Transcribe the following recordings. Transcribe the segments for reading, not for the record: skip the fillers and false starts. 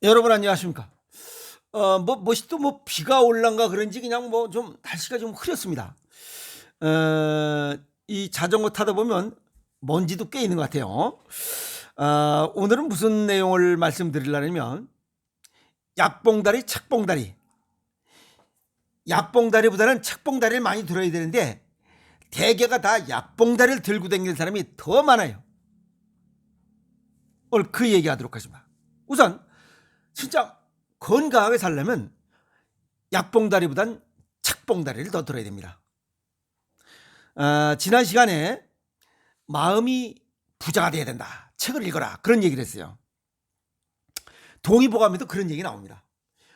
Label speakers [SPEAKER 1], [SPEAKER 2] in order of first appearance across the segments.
[SPEAKER 1] 여러분 안녕하십니까? 뭐시 또 비가 올란가 그런지 그냥 뭐 좀 날씨가 좀 흐렸습니다. 이 자전거 타다 보면 먼지도 꽤 있는 것 같아요. 오늘은 무슨 내용을 말씀드리려면 약봉다리, 책봉다리. 약봉다리보다는 책봉다리를 많이 들어야 되는데 대개가 다 약봉다리를 들고 다니는 사람이 더 많아요. 오늘 그 얘기하도록 하겠습니다. 우선 진짜 건강하게 살려면 약봉다리보단 책봉다리를 더 들어야 됩니다. 지난 시간에 마음이 부자가 돼야 된다. 책을 읽어라. 그런 얘기를 했어요. 동의보감에도 그런 얘기 나옵니다.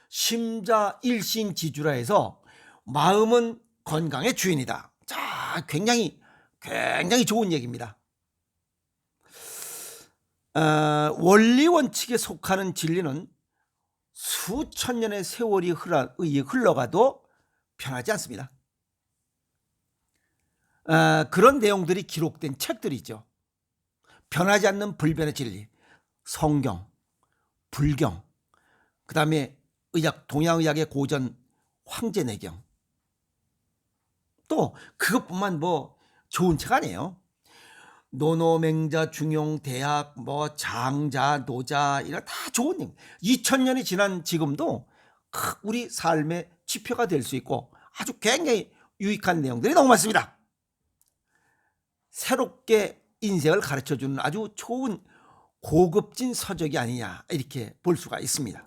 [SPEAKER 1] 심자 일신지주라 해서 마음은 건강의 주인이다. 자, 굉장히 좋은 얘기입니다. 원리 원칙에 속하는 진리는 수천 년의 세월이 흘러가도 변하지 않습니다. 그런 내용들이 기록된 책들이 있죠. 변하지 않는 불변의 진리, 성경, 불경, 그 다음에 동양의학의 고전 황제내경. 또 그것뿐만 좋은 책 아니에요. 노노맹자, 중용, 대학, 장자, 노자 이런 다 좋은 님. 2000년이 지난 지금도 우리 삶의 지표가 될 수 있고 아주 굉장히 유익한 내용들이 너무 많습니다. 새롭게 인생을 가르쳐주는 아주 좋은 고급진 서적이 아니냐 이렇게 볼 수가 있습니다.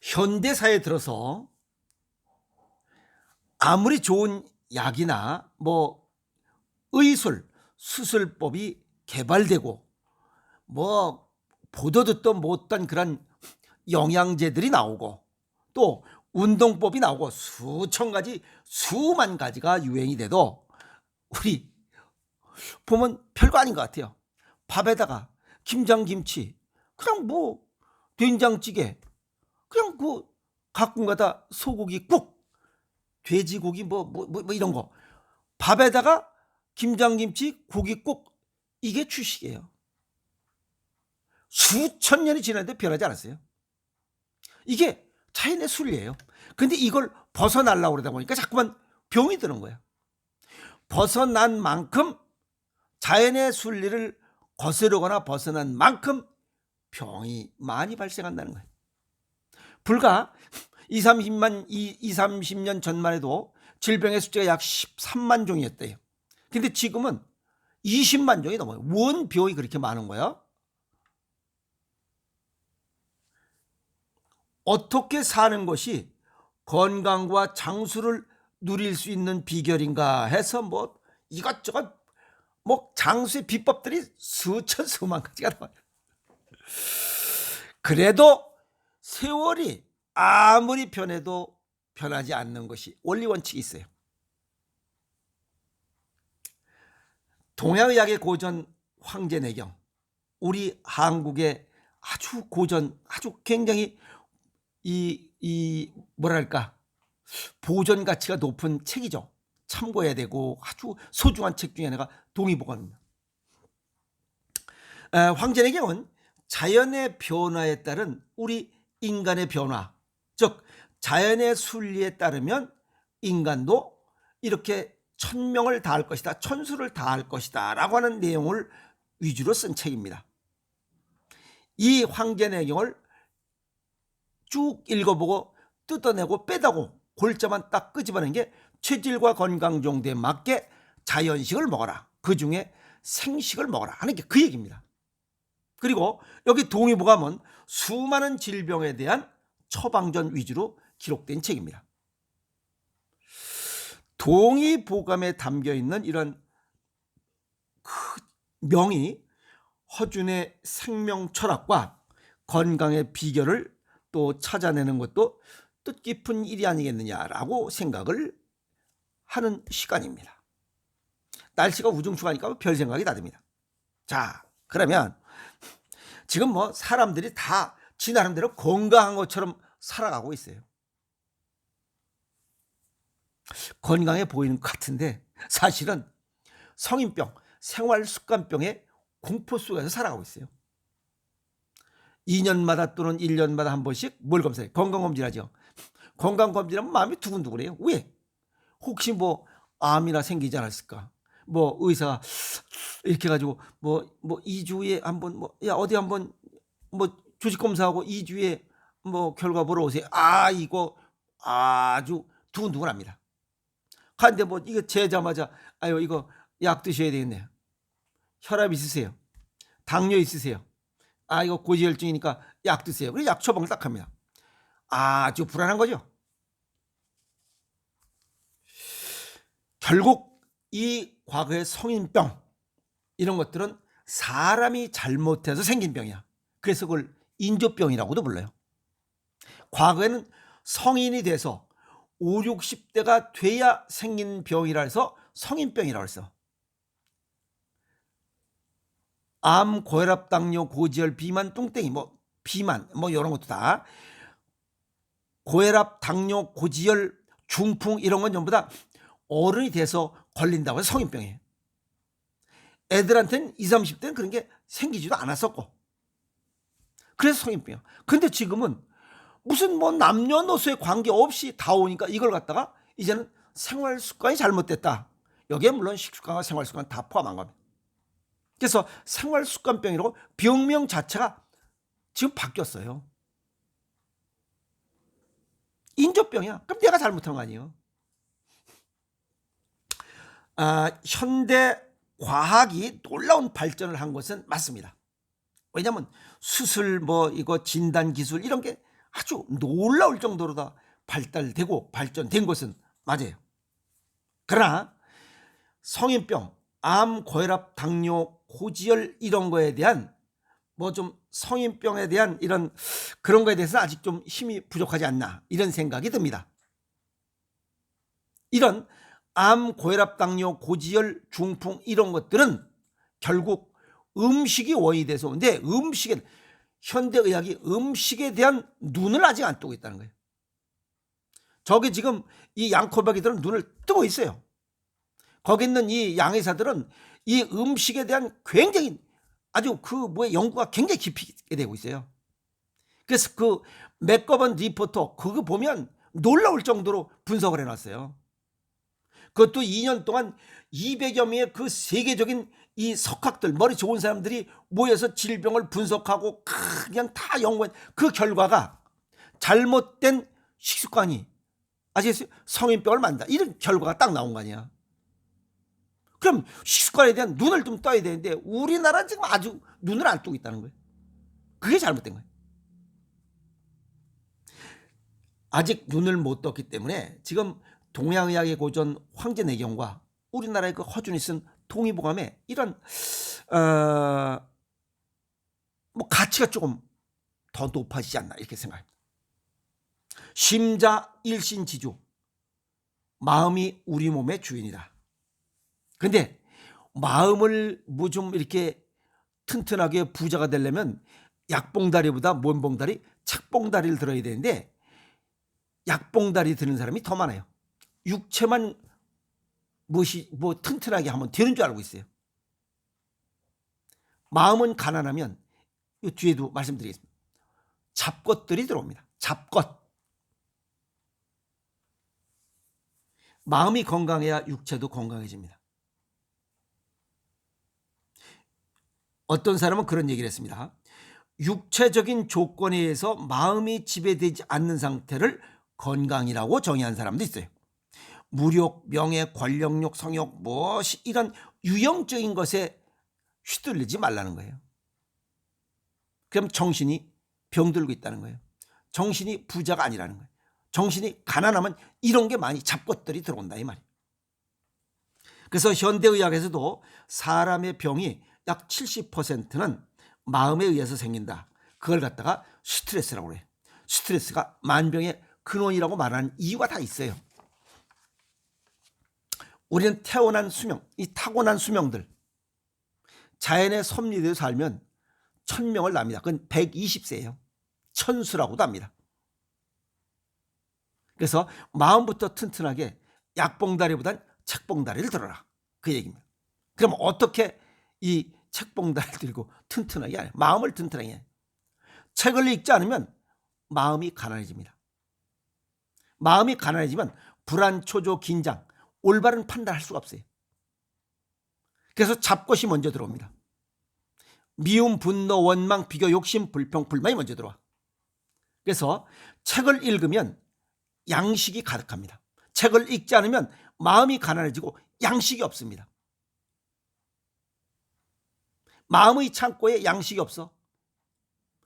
[SPEAKER 1] 현대사에 들어서 아무리 좋은 약이나 의술, 수술법이 개발되고 보도 듣도 못한 그런 영양제들이 나오고 또 운동법이 나오고 수천 가지, 수만 가지가 유행이 돼도 우리 보면 별거 아닌 것 같아요. 밥에다가 김장김치, 그냥 된장찌개, 그냥 가끔가다 소고기국, 돼지고기 이런 거. 밥에다가 김장김치, 고기국, 이게 주식이에요. 수천 년이 지났는데 변하지 않았어요. 이게 자연의 순리예요. 근데 이걸 벗어나려고 그러다 보니까 자꾸만 병이 드는 거예요. 벗어난 만큼 자연의 순리를 거스르거나 벗어난 만큼 병이 많이 발생한다는 거예요. 불과 30년 전만 해도 질병의 숫자가 약 13만 종이었대요. 근데 지금은 20만 종이 넘어요. 원 병이 그렇게 많은 거예요. 어떻게 사는 것이 건강과 장수를 누릴 수 있는 비결인가 해서 이것저것 장수의 비법들이 수천 수만 가지가 나와요. 그래도 세월이 아무리 변해도 변하지 않는 것이 원리 원칙이 있어요. 동양의학의 고전 황제내경, 우리 한국의 아주 고전, 아주 굉장히 보존 가치가 높은 책이죠. 참고해야 되고 아주 소중한 책 중에 하나가 동의보감입니다. 황제내경은 자연의 변화에 따른 우리 인간의 변화, 즉 자연의 순리에 따르면 인간도 이렇게 천명을 다할 것이다, 천수를 다할 것이다 라고 하는 내용을 위주로 쓴 책입니다. 이 황제내경을 쭉 읽어보고 뜯어내고 빼다고 골자만 딱 끄집어낸 게 체질과 건강 정도에 맞게 자연식을 먹어라, 그 중에 생식을 먹어라 하는 게 그 얘기입니다. 그리고 여기 동의보감은 수많은 질병에 대한 처방전 위주로 기록된 책입니다. 동의보감에 담겨있는 이런 명의, 허준의 생명 철학과 건강의 비결을 또 찾아내는 것도 뜻깊은 일이 아니겠느냐라고 생각을 하는 시간입니다. 날씨가 우중충하니까 별 생각이 다 듭니다. 자, 그러면 지금 사람들이 다 지 나름대로 건강한 것처럼 살아가고 있어요. 건강해 보이는 것 같은데 사실은 성인병, 생활습관병의 공포 속에서 살아가고 있어요. 2년마다 또는 1년마다 한 번씩 뭘 검사해? 건강검진하죠. 건강검진하면 마음이 두근두근해요. 왜? 혹시 뭐 암이나 생기지 않았을까? 뭐 의사가 이렇게 해가지고 뭐 2주에 한번 뭐 야 어디 한번 뭐 조직 검사하고 2주에 뭐 결과 보러 오세요. 아 이거 아주 두근두근합니다. 근데 뭐 이거 재자마자 아유 이거 약 드셔야 되겠네요. 혈압 있으세요? 당뇨 있으세요? 아 이거 고지혈증이니까 약 드세요. 그래서 약 처방을 딱 합니다. 아주 불안한 거죠. 결국 이 과거의 성인병 이런 것들은 사람이 잘못해서 생긴 병이야. 그래서 그걸 인조병이라고도 불러요. 과거에는 성인이 돼서 5, 60대가 돼야 생긴 병이라 해서 성인병이라고 했어. 암, 고혈압, 당뇨, 고지혈, 비만, 뚱땡이 뭐 비만 뭐 이런 것도 다 고혈압, 당뇨, 고지혈, 중풍 이런 건 전부 다 어른이 돼서 걸린다고 해서 성인병이에요. 애들한테는 20, 30대는 그런 게 생기지도 않았었고 그래서 성인병이야. 근데 지금은 무슨 뭐 남녀노소에 관계없이 다 오니까 이걸 갖다가 이제는 생활 습관이 잘못됐다. 여기에 물론 식습관과 생활 습관 다 포함한 겁니다. 그래서 생활 습관병이라고 병명 자체가 지금 바뀌었어요. 인조병이야. 그럼 내가 잘못한 거 아니에요. 현대 과학이 놀라운 발전을 한 것은 맞습니다. 왜냐하면 수술 뭐 이거 진단 기술 이런 게 아주 놀라울 정도로 다 발달되고 발전된 것은 맞아요. 그러나 성인병, 암, 고혈압, 당뇨, 고지혈 이런 거에 대한 뭐 좀 성인병에 대한 이런 그런 거에 대해서 아직 좀 힘이 부족하지 않나 이런 생각이 듭니다. 이런 암, 고혈압, 당뇨, 고지혈, 중풍 이런 것들은 결국 음식이 원인이 돼서 오는데 음식에 현대의학이 음식에 대한 눈을 아직 안 뜨고 있다는 거예요. 저기 지금 이 양코박이들은 눈을 뜨고 있어요. 거기 있는 이 양의사들은 이 음식에 대한 굉장히 아주 연구가 굉장히 깊이 되고 있어요. 그래서 그 맥거번 리포터 그거 보면 놀라울 정도로 분석을 해놨어요. 그것도 2년 동안 200여 명의 그 세계적인 이 석학들 머리 좋은 사람들이 모여서 질병을 분석하고 그냥 다 연구한 그 결과가 잘못된 식습관이 아시겠어요? 성인병을 만든다. 이런 결과가 딱 나온 거 아니야. 그럼 식습관에 대한 눈을 좀 떠야 되는데 우리나라는 지금 아주 눈을 안 뜨고 있다는 거예요. 그게 잘못된 거예요. 아직 눈을 못 떴기 때문에 지금 동양의학의 고전 황제내경과 우리나라의 그 허준이 쓴 동의보감에 이런 뭐 가치가 조금 더 높아지지 않나 이렇게 생각합니다. 심자 일신지주, 마음이 우리 몸의 주인이다. 근데 마음을 뭐 좀 이렇게 튼튼하게 부자가 되려면 약봉다리보다 뭔 봉다리? 책봉다리를 들어야 되는데 약봉다리 드는 사람이 더 많아요. 육체만 뭐 튼튼하게 하면 되는 줄 알고 있어요. 마음은 가난하면 이 뒤에도 말씀드리겠습니다. 잡것들이 들어옵니다. 잡것. 마음이 건강해야 육체도 건강해집니다. 어떤 사람은 그런 얘기를 했습니다. 육체적인 조건에 의해서 마음이 지배되지 않는 상태를 건강이라고 정의한 사람도 있어요. 무력, 명예, 권력욕, 성욕 무엇이 이런 유형적인 것에 휘둘리지 말라는 거예요. 그럼 정신이 병들고 있다는 거예요. 정신이 부자가 아니라는 거예요. 정신이 가난하면 이런 게 많이 잡것들이 들어온다 이 말이에요. 그래서 현대의학에서도 사람의 병이 약 70%는 마음에 의해서 생긴다. 그걸 갖다가 스트레스라고 그래요. 스트레스가 만병의 근원이라고 말하는 이유가 다 있어요. 우리는 태어난 수명, 이 타고난 수명들 자연의 섭리대로 살면 1000명을 납니다. 그건 120세예요. 천수라고도 합니다. 그래서 마음부터 튼튼하게 약봉다리보단 책봉다리를 들어라. 그 얘기입니다. 그럼 어떻게 이 책봉다리를 들고 튼튼하게 하냐. 마음을 튼튼하게 하냐. 책을 읽지 않으면 마음이 가난해집니다. 마음이 가난해지면 불안, 초조, 긴장, 올바른 판단할 수가 없어요. 그래서 잡것이 먼저 들어옵니다. 미움, 분노, 원망, 비교, 욕심, 불평, 불만이 먼저 들어와. 그래서 책을 읽으면 양식이 가득합니다. 책을 읽지 않으면 마음이 가난해지고 양식이 없습니다. 마음의 창고에 양식이 없어.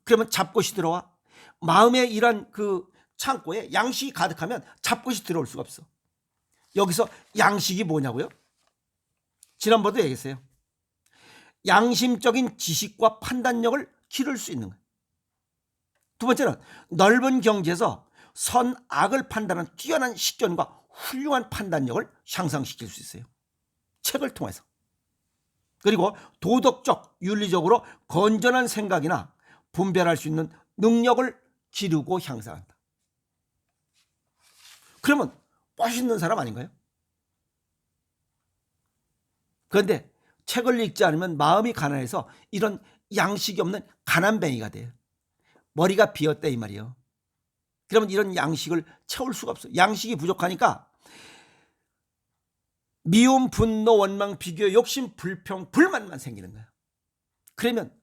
[SPEAKER 1] 그러면 잡것이 들어와. 마음의 이런 그 창고에 양식이 가득하면 잡것이 들어올 수가 없어. 여기서 양식이 뭐냐고요? 지난번도 얘기했어요. 양심적인 지식과 판단력을 기를 수 있는 거예요. 두 번째는 넓은 경지에서 선, 악을 판단하는 뛰어난 식견과 훌륭한 판단력을 향상시킬 수 있어요. 책을 통해서. 그리고 도덕적, 윤리적으로 건전한 생각이나 분별할 수 있는 능력을 기르고 향상한다. 그러면 멋있는 사람 아닌가요? 그런데 책을 읽지 않으면 마음이 가난해서 이런 양식이 없는 가난뱅이가 돼요. 머리가 비었대 이 말이에요. 그러면 이런 양식을 채울 수가 없어요. 양식이 부족하니까 미움, 분노, 원망, 비교, 욕심, 불평, 불만만 생기는 거예요. 그러면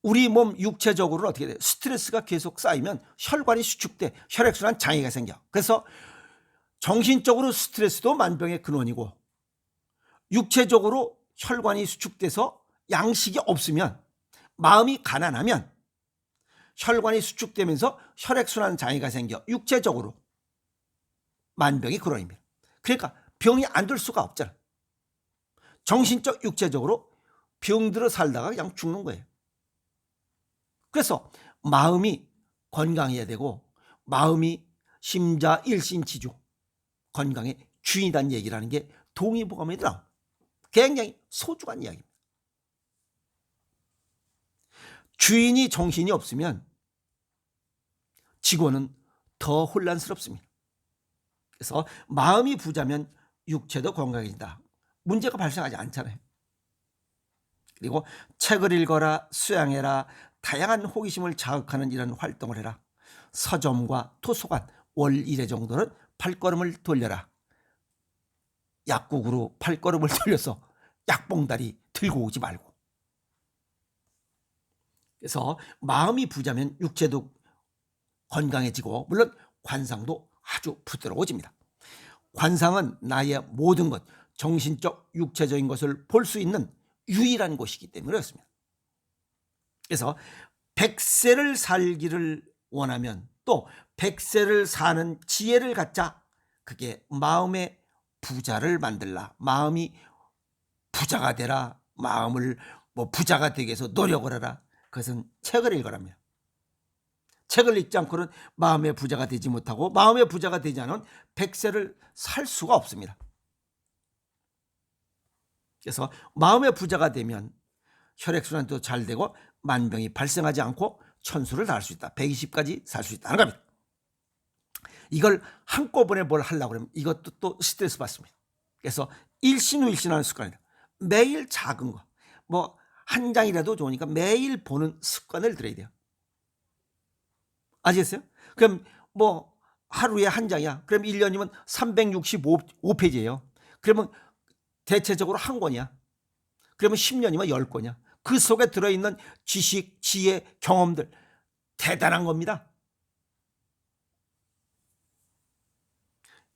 [SPEAKER 1] 우리 몸 육체적으로는 어떻게 돼요? 스트레스가 계속 쌓이면 혈관이 수축돼 혈액순환 장애가 생겨. 그래서 정신적으로 스트레스도 만병의 근원이고 육체적으로 혈관이 수축돼서 양식이 없으면 마음이 가난하면 혈관이 수축되면서 혈액순환 장애가 생겨 육체적으로 만병의 근원입니다. 그러니까 병이 안 들 수가 없잖아. 정신적, 육체적으로 병들어 살다가 그냥 죽는 거예요. 그래서 마음이 건강해야 되고 마음이 심자 일신지주 건강의 주인이라는 얘기라는 게 동의보감에 나옵니다. 굉장히 소중한 이야기입니다. 주인이 정신이 없으면 직원은 더 혼란스럽습니다. 그래서 마음이 부자면 육체도 건강해진다. 문제가 발생하지 않잖아요. 그리고 책을 읽어라, 수양해라, 다양한 호기심을 자극하는 이런 활동을 해라. 서점과 도서관 월 1회 정도는 발걸음을 돌려라. 약국으로 발걸음을 돌려서 약봉다리 들고 오지 말고. 그래서 마음이 부자면 육체도 건강해지고 물론 관상도 아주 부드러워집니다. 관상은 나의 모든 것, 정신적, 육체적인 것을 볼 수 있는 유일한 곳이기 때문에 그렇습니다. 그래서 100세를 살기를 원하면 또 100세를 사는 지혜를 갖자. 그게 마음의 부자를 만들라. 마음이 부자가 되라. 마음을 부자가 되기 위해서 노력을 하라. 그것은 책을 읽으랍니다. 책을 읽지 않고는 마음의 부자가 되지 못하고 마음의 부자가 되지 않은 100세를 살 수가 없습니다. 그래서 마음의 부자가 되면 혈액순환도 잘 되고 만병이 발생하지 않고 천수를 다할 수 있다. 120까지 살 수 있다는 겁니다. 이걸 한꺼번에 뭘 하려고 그러면 이것도 또 스트레스 받습니다. 그래서 일신후일신하는 습관이다. 매일 작은 거, 한 장이라도 좋으니까 매일 보는 습관을 들여야 돼요. 아시겠어요? 그럼 하루에 한 장이야. 그럼 1년이면 365페이지예요. 그러면 대체적으로 한 권이야. 그러면 10년이면 10권이야. 그 속에 들어있는 지식, 지혜, 경험들 대단한 겁니다.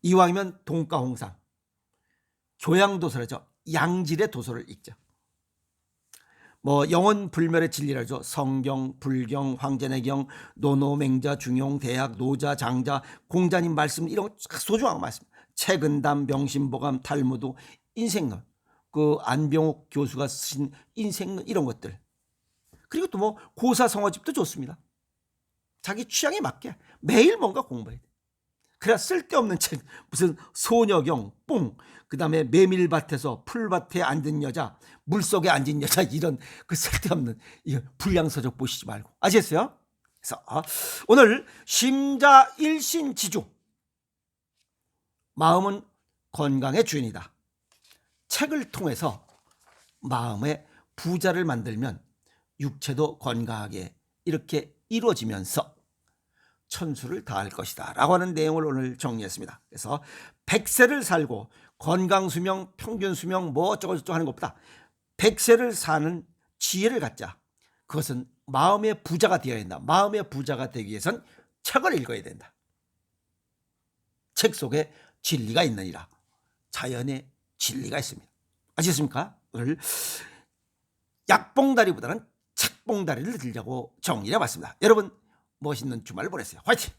[SPEAKER 1] 이왕이면 동가홍상, 교양도서라죠. 양질의 도서를 읽자. 영원 불멸의 진리라죠. 성경, 불경, 황제내경, 노노맹자, 중용, 대학, 노자, 장자, 공자님 말씀 이런 소중한 말씀. 책은담, 명심보감, 탈무드, 인생론. 그 안병욱 교수가 쓰신 인생론 이런 것들. 그리고 또 고사성어집도 좋습니다. 자기 취향에 맞게 매일 뭔가 공부해야 돼. 그래야 쓸데없는 책, 무슨 소녀경, 뽕, 그 다음에 메밀밭에서 풀밭에 앉은 여자, 물속에 앉은 여자 이런 그 쓸데없는 불량서적 보시지 말고. 아시겠어요? 그래서 오늘 심자 일신지주, 마음은 건강의 주인이다. 책을 통해서 마음의 부자를 만들면 육체도 건강하게 이렇게 이루어지면서 천수를 다할 것이다 라고 하는 내용을 오늘 정리했습니다. 그래서 100세를 살고 건강수명, 평균수명 뭐 어쩌고저쩌고 하는 것보다 100세를 사는 지혜를 갖자. 그것은 마음의 부자가 되어야 된다. 마음의 부자가 되기 위해선 책을 읽어야 된다. 책 속에 진리가 있느니라. 자연에 진리가 있습니다. 아시겠습니까? 오늘 약봉다리보다는 책봉다리를 들려고 정리해 봤습니다. 여러분 멋있는 주말 보내세요. 화이팅!